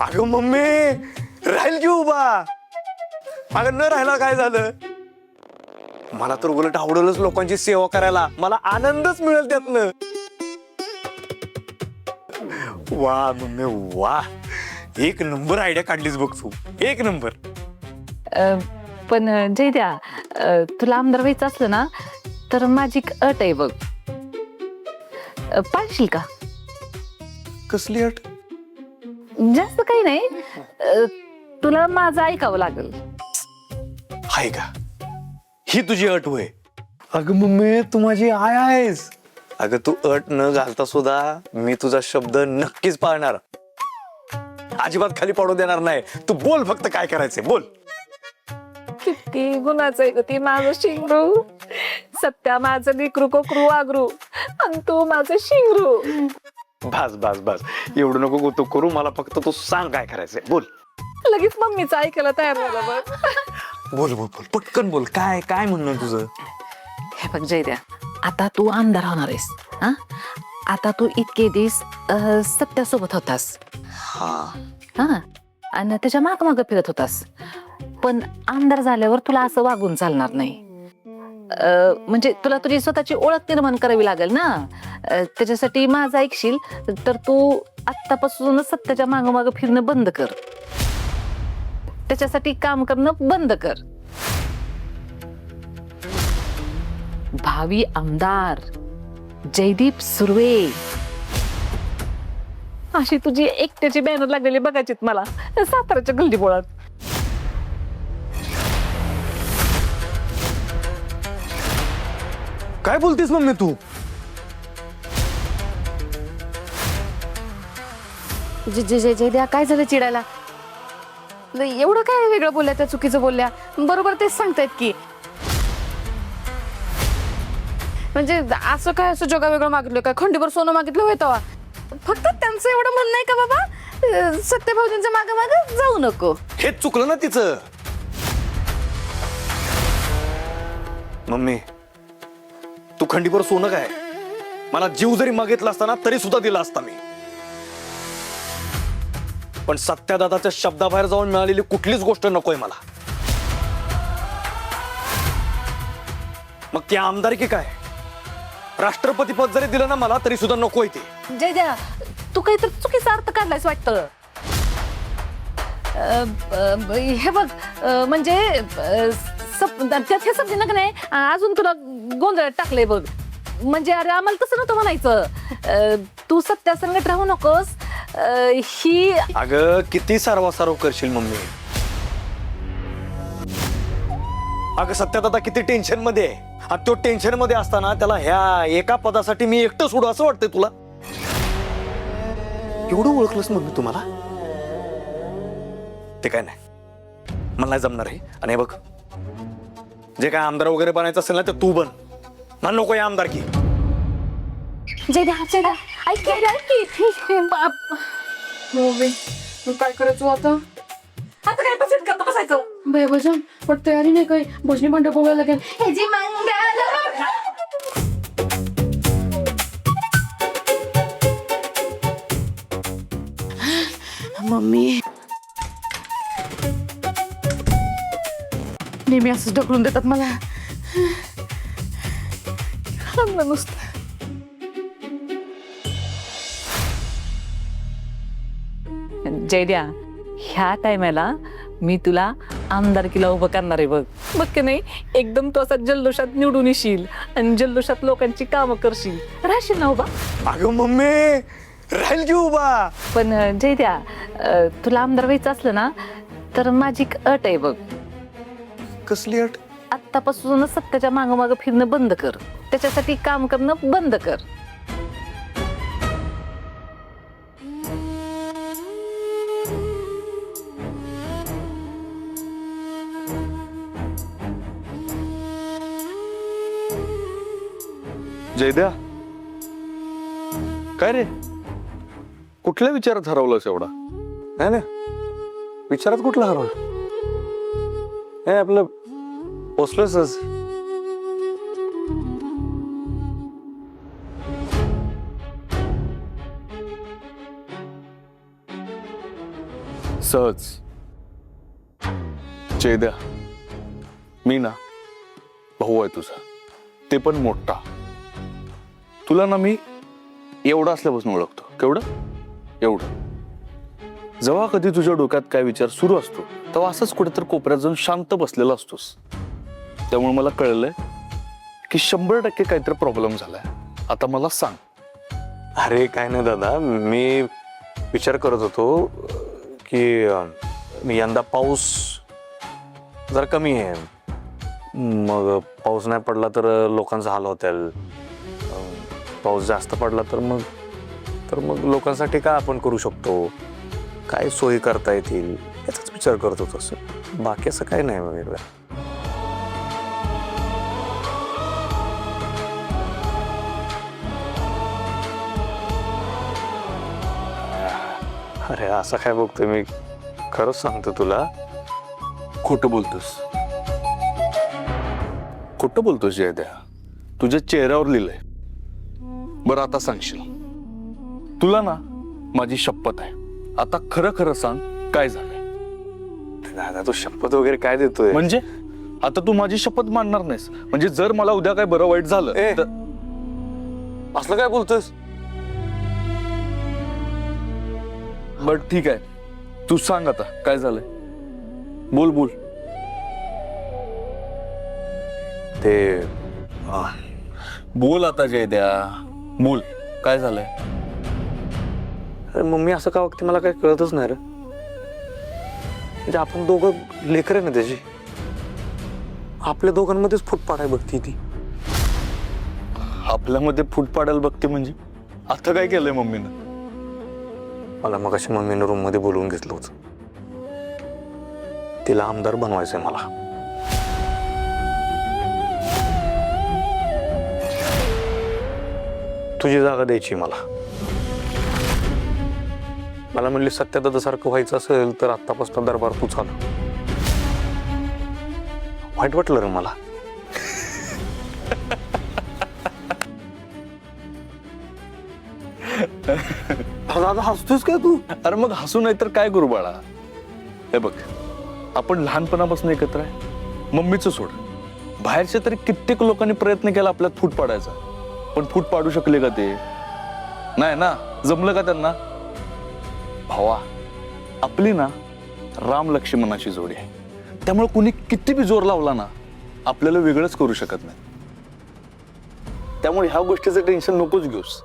अगं मम्मी राहील की उभा. अगं न राहायला काय झालं. मला तर उलट आवडेलच लोकांची सेवा करायला. मला आनंदच मिळेल त्यातनं. वा मम्मी वा. एक नंबर आयडिया काढलीस बघ तू. एक नंबर. पण जयद्या, तुला आमदार व्हायचं असलं ना तर माझी एक अट आहे बघ. पाळशील का? कसली अट? जास्त काही नाही, तुला माझं ऐकावं लागेल. हाय का ही तुझी अट होय? अगं मम्मी तू माझी आय आहेस. अगं तू अट न घालता सुद्धा मी तुझा शब्द नक्कीच पाळणार. अजिबात खाली पडू देणार नाही. तू बोल फक्त काय करायचंय बोल. किती गुणाचं आहे ग ते माझं शिंगरू. सत्या माझं लिकरू कोकरू वागरू आणि तू माझं शिंगरू. बस बस बस एवढं नको गोतू करू. मला फक्त तू सांग काय करायचंय बोल. लगेच मम्मीचं ऐकायला तयार झालं बघ. बोल बोल बोल पटकन बोल. काय काय म्हणणं तुझं? हे बघ जयद्या, आता तू आमदार होणार आहेस. हा, आता तू इतके दिवस सत्यासोबत होतास. हा, आणि त्याच्या माग माग फिरत होतास. पण आमदार झाल्यावर तुला असं वागून चालणार नाही. म्हणजे तुला तुझी स्वतःची ओळख निर्माण करावी लागेल ना. त्याच्यासाठी माझं ऐकशील तर तू आत्तापासूनच सत्याच्या माग माग फिरणं बंद कर. त्याच्यासाठी काम करणं बंद कर. भावी आमदार जयदीप सुर्वे अशी तुझी एकट्याची बॅनर लागलेली बघायचीत मला साताऱ्याच्या गल्लीबोळात. काय बोलतेस मम्मी तू? जयद्या काय झालं चिडायला? एवढं काय वेगळं बोलल्या त्या चुकीचं बोलल्या? बरोबर तेच सांगतायत की. म्हणजे असं काय असं जगा वेगळं मागितलं काय? खंडीभर सोनं मागितलं होय तेव्हा? फक्त त्यांचं एवढं म्हणणं आहे का बाबा सत्यभाऊजींच्या मागे मागे जाऊ नको? हे चुकलं ना तिचं. मम्मी तू खंडीभर सोनं काय? मला जीव जरी मागितला असता ना तरी सुद्धा दिला असता मी. पण सत्यादादाच्या शब्दाबाहेर जाऊन मिळालेली कुठलीच गोष्ट नकोय मला. मग ती आमदारकी काय? राष्ट्रपती पद जरी दिलं ना मला तरी सुद्धा नकोय ते. जयद्या, तू काहीतरी चुकीचा अर्थ काढलायस वाटतं. हे बघ, म्हणजे त्यात हे समजे ना का नाही, अजून तुला गोंधळात टाकलंय बघ. म्हणजे अरे आम्हाला तसं नव्हतं म्हणायचं. तू सत्यासंगत राहू नकोस ही. अगं किती सारवासारव करशील मम्मी. अगं सत्यादादा किती टेन्शन मध्ये आहे. आणि तो टेन्शन मध्ये असताना त्याला ह्या एका पदासाठी मी एकटं सोडू असं वाटतंय तुला? एवढं ओळखलंस मग मी तुम्हाला? ते काय नाही, मला नाही जमणार आहे. आणि हे बघ, जे काय आमदार वगैरे बनायचं असेल ना ते तू बन. मला नको या आमदार की. जयद्या ऐक की बाप. काय करायचं आता? आता काय बसायचं? बाय भजन पण तयारी नाही काही. भजनी मंडप बोलायला लागेल. हे जी मंगल मम्मी नेहमी असंच ढकलून देतात मला. नुसतं जयद्या, ह्या टायमाला मी तुला आमदारकीला उभं करणार आहे बघ. बघ की नाही, एकदम तो असा जल्लोषात निवडून येशील आणि जल्लोषात लोकांची कामं करशील. राहशील ना उभा? अगं मम्मी राहील की उभा. पण जयद्या, तुला आमदार व्हायचं असलं ना तर माझी एक अट आहे बघ. कसली अट? आत्तापासूनच सत्याच्या मागं मागं फिरणं बंद कर. त्याच्यासाठी काम करणं बंद कर. जयद्या, काय रे कुठल्या विचारात हरवलंस एवढा? नाही ना विचारात कुठला हरवलं? हे आपलं पोचलोच. सहज. चैद्या, मी ना भाऊ आहे तुझा, ते पण मोठा. तुला ना मी एवढा असल्यापासून ओळखतो. केवढं? एवढं. जेव्हा कधी तुझ्या डोक्यात काय विचार सुरू असतो तेव्हा असंच कुठेतरी कोपऱ्यात जाऊन शांत बसलेला असतोस. त्यामुळे मला कळलंय की 100% काहीतरी प्रॉब्लेम झालाय. आता मला सांग. अरे काय नाही दादा, मी विचार करत होतो की यंदा पाऊस जरा कमी आहे. मग पाऊस नाही पडला तर लोकांचा हाल होतील. पाऊस जास्त पडला तर मग लोकांसाठी काय आपण करू शकतो, काय सोयी करता येतील याचाच विचार करत होतो. असं बाकी असं काय नाही वेगळं. अरे असं काय बघतोय मी, खरंच सांगतो तुला. खोटं बोलतोस. खोटं बोलतोस जयद्या. तुझ्या चेहऱ्यावर लिहिलंय. बरं आता सांगशील. तुला ना माझी शपथ आहे, आता खरं खरं सांग काय झालंय. दादा तू शपथ वगैरे काय देतोय? म्हणजे आता तू माझी शपथ मानणार नाहीस? म्हणजे जर मला उद्या काय बरं वाईट झालं तर असलं काय बोलतोस? बर ठीक आहे, तू सांग आता काय झालंय. बोल बोल. ते बोल आता जयद्या, बोल काय झालंय. अरे मम्मी असं का वागते मला काही कळतच नाही रे. म्हणजे आपण दोघं लेकर आहे ना त्याची, आपल्या दोघांमध्येच फूट पाडाय बघती ती. आपल्यामध्ये फूट पाडायला बघते म्हणजे? आता काय केलंय मम्मीनं? मला मग अशी मम्मीनं रूम मध्ये बोलवून घेतलं होतं. तिला आमदार बनवायचंय मला. तुझी जागा द्यायची मला. मला म्हणली सत्यदादासारखं व्हायचं असेल तर आत्तापासून दरबार तू चालव. वाईट वाटलं रे मला. दादा हसतोस काय तू? अरे मग हसू नाही तर काय करू बाळा. हे बघ, आपण लहानपणापासून एकत्र आहे. मम्मीचं सोड, बाहेरच्या तरी कित्येक लोकांनी प्रयत्न केला आपल्यात फूट पाडायचा, पण फूट पाडू शकले का ते? नाही ना. जमलं का त्यांना? भावा, आपली ना राम लक्ष्मणाची जोडी आहे. त्यामुळे कुणी किती बी जोर लावला ना आपल्याला वेगळंच करू शकत नाही. त्यामुळे ह्या गोष्टीचं टेन्शन नकोच घेऊस.